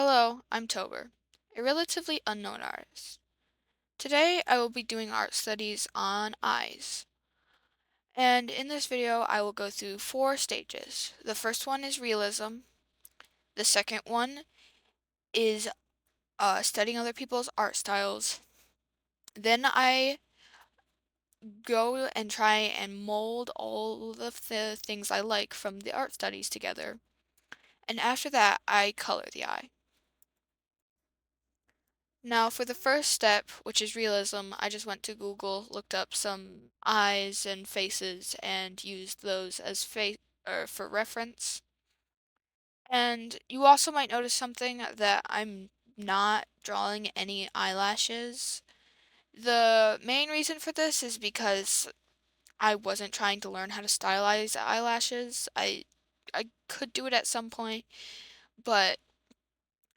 Hello, I'm Tober, a relatively unknown artist. Today I will be doing art studies on eyes. And in this video I will go through four stages. The first one is realism. The second one is studying other people's art styles. Then I go and try and mold all of the things I like from the art studies together. And after that I color the eye. Now, for the first step, which is realism, I just went to Google, looked up some eyes and faces, and used those as for reference. And you also might notice something that I'm not drawing any eyelashes. The main reason for this is because I wasn't trying to learn how to stylize eyelashes. I could do it at some point, but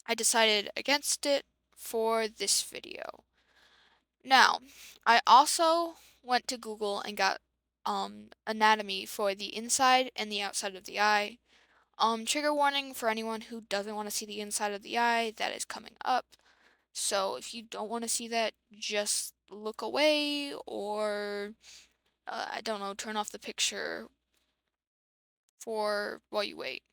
I decided against it for this video. Now, I also went to Google and got anatomy for the inside and the outside of the eye. Trigger warning for anyone who doesn't want to see the inside of the eye, that is coming up. So if you don't want to see that, just look away or I don't know, turn off the picture for while you wait.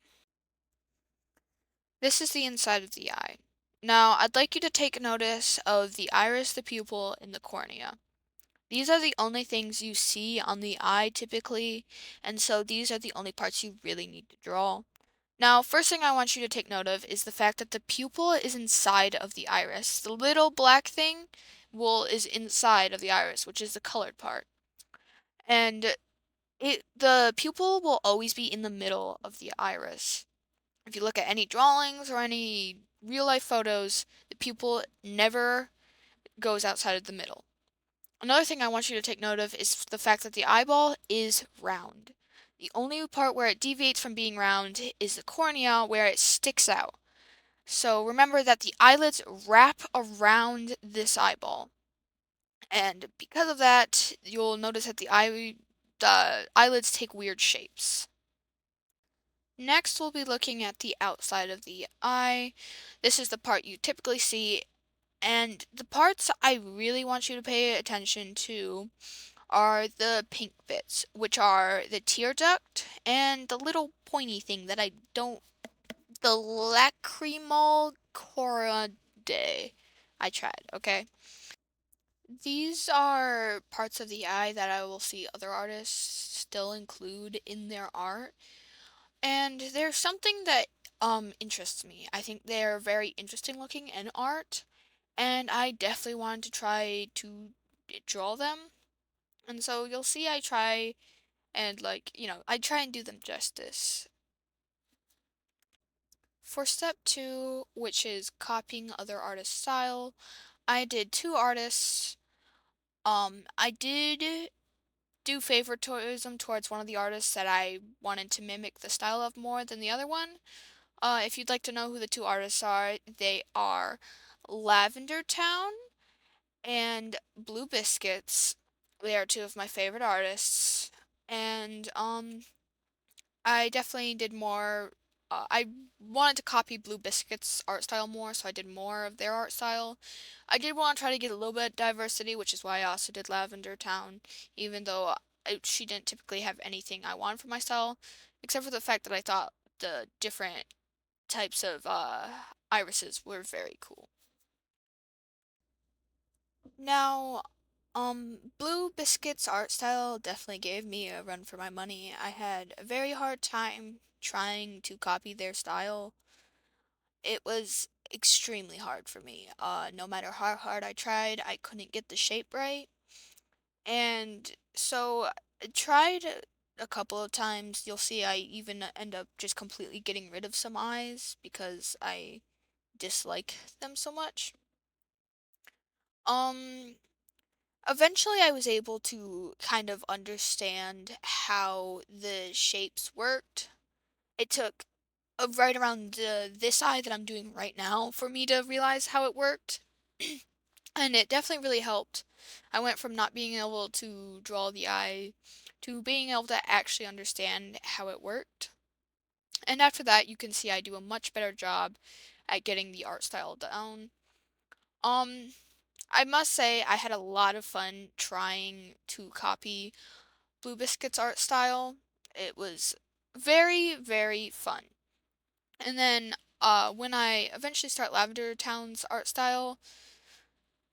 This is the inside of the eye. Now, I'd like you to take notice of the iris, the pupil, and the cornea. These are the only things you see on the eye typically, and so these are the only parts you really need to draw. Now, first thing I want you to take note of is the fact that the pupil is inside of the iris. The little black thing is inside of the iris, which is the colored part. And the pupil will always be in the middle of the iris. If you look at any drawings or any real life photos, the pupil never goes outside of the middle. Another thing I want you to take note of is the fact that the eyeball is round. The only part where it deviates from being round is the cornea, where it sticks out. So remember that the eyelids wrap around this eyeball. And because of that, you'll notice that the eyelids take weird shapes. Next, we'll be looking at the outside of the eye. This is the part you typically see, and the parts I really want you to pay attention to are the pink bits, which are the tear duct and the little pointy thing that I don't, the lacrimal choroidae. I tried, okay? These are parts of the eye that I will see other artists still include in their art, and there's something that interests me. I think they're very interesting looking in art, and I definitely wanted to try to draw them. And so you'll see I try and I try and do them justice. For step two, which is copying other artists' style, I did two artists. I did do favoritism towards one of the artists that I wanted to mimic the style of more than the other one. If you'd like to know who the two artists are, they are Lavender Town and Blue Biscuits. They are two of my favorite artists. And I definitely did more. I wanted to copy Blue Biscuit's art style more, so I did more of their art style. I did want to try to get a little bit of diversity, which is why I also did Lavender Town, even though she didn't typically have anything I wanted for my style, except for the fact that I thought the different types of irises were very cool. Now, Blue Biscuit's art style definitely gave me a run for my money. I had a very hard time trying to copy their style. It was extremely hard for me. No matter how hard I tried, I couldn't get the shape right. And so I tried a couple of times. You'll see I even end up just completely getting rid of some eyes because I dislike them so much. Um, Eventually, I was able to kind of understand how the shapes worked. It took right around this eye that I'm doing right now for me to realize how it worked. And it definitely really helped. I went from not being able to draw the eye to being able to actually understand how it worked. And after that, you can see I do a much better job at getting the art style down. Um, I must say I had a lot of fun trying to copy Blue Biscuit's art style. It was very, very fun. And then when I eventually start Lavender Town's art style,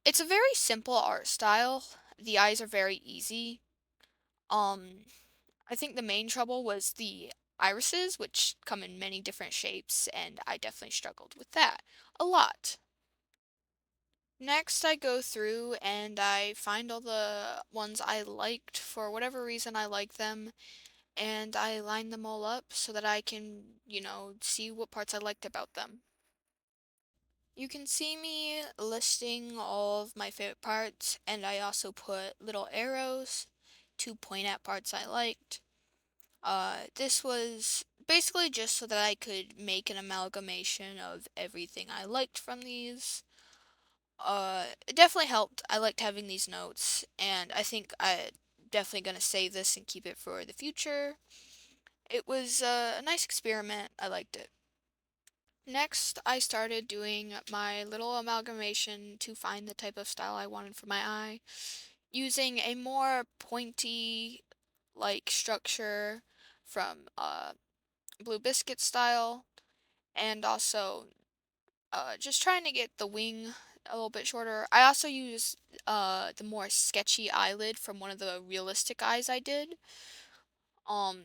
it's a very simple art style. The eyes are very easy. Um, I think the main trouble was the irises, which come in many different shapes, and I definitely struggled with that a lot. Next, I go through and I find all the ones I liked for whatever reason I like them, and I line them all up so that I can, see what parts I liked about them. You can see me listing all of my favorite parts, and I also put little arrows to point at parts I liked. This was basically just so that I could make an amalgamation of everything I liked from these. It definitely helped. I liked having these notes, and I think I definitely gonna save this and keep it for the future. It was a nice experiment. I liked it. Next, I started doing my little amalgamation to find the type of style I wanted for my eye, using a more pointy like structure from Blue Biscuit style, and also just trying to get the wing a little bit shorter. I also used the more sketchy eyelid from one of the realistic eyes I did. Um,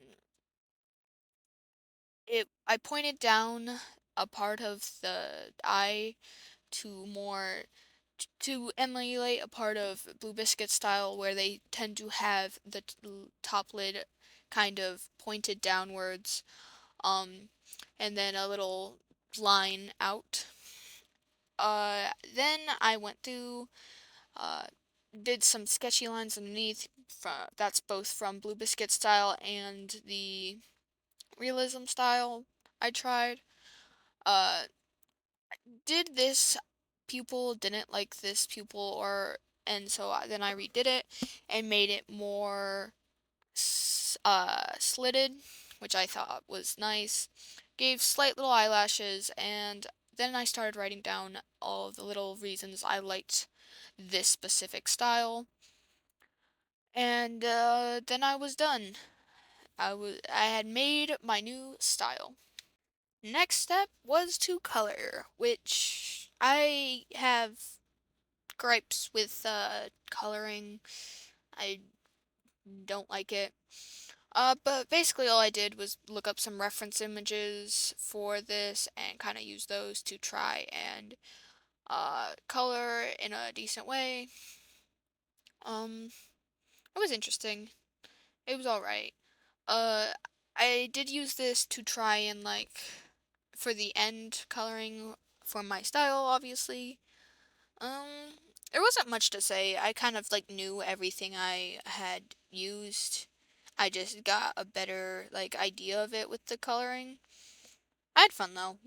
I pointed down a part of the eye to more to emulate a part of Blue Biscuit style where they tend to have the top lid kind of pointed downwards, um, and then a little line out. Then I went through, uh, did some sketchy lines underneath. That's both from Blue Biscuit style and the realism style I tried. Uh, did this pupil, didn't like this pupil, and so then I redid it and made it more slitted, which I thought was nice. Gave slight little eyelashes, and then I started writing down all of the little reasons I liked this specific style. And then I was done. I had made my new style. Next step was to color, which I have gripes with coloring. I don't like it. But basically all I did was look up some reference images for this and kind of use those to try and color in a decent way. Um, it was interesting. It was alright. Uh, I did use this to try and for the end coloring for my style, obviously. There wasn't much to say. I kind of knew everything I had used. I just got a better idea of it with the coloring. I had fun though.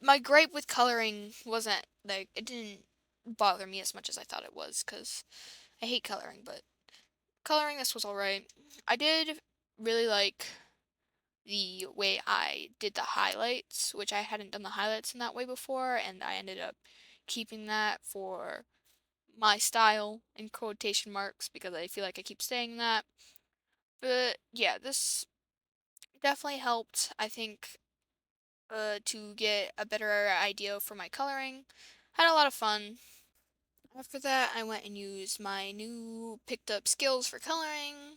My gripe with coloring wasn't it didn't bother me as much as I thought it was because I hate coloring, but coloring this was alright. I did really like the way I did the highlights, which I hadn't done the highlights in that way before, and I ended up keeping that for my style in quotation marks because I feel like I keep saying that. But yeah, this definitely helped, I think, to get a better idea for my coloring. Had a lot of fun. After that, I went and used my new picked up skills for coloring.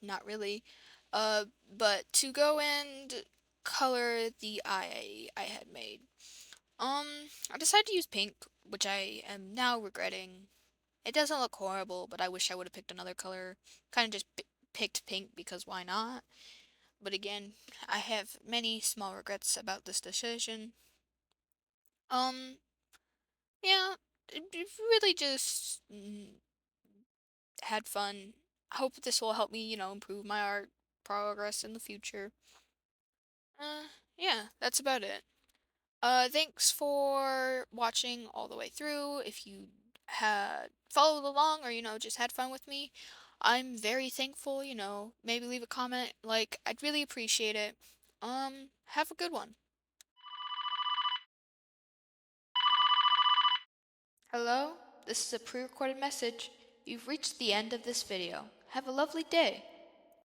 Not really. But to go and color the eye I had made. I decided to use pink, which I am now regretting. It doesn't look horrible, but I wish I would have picked another color. Kind of just picked pink because why not? But again, I have many small regrets about this decision. Um, yeah, it really just had fun. I hope this will help me, improve my art progress in the future. Uh, yeah, that's about it. Thanks for watching all the way through. If you had followed along or, just had fun with me, I'm very thankful, maybe leave a comment. I'd really appreciate it. Have a good one. Hello, this is a pre-recorded message. You've reached the end of this video. Have a lovely day.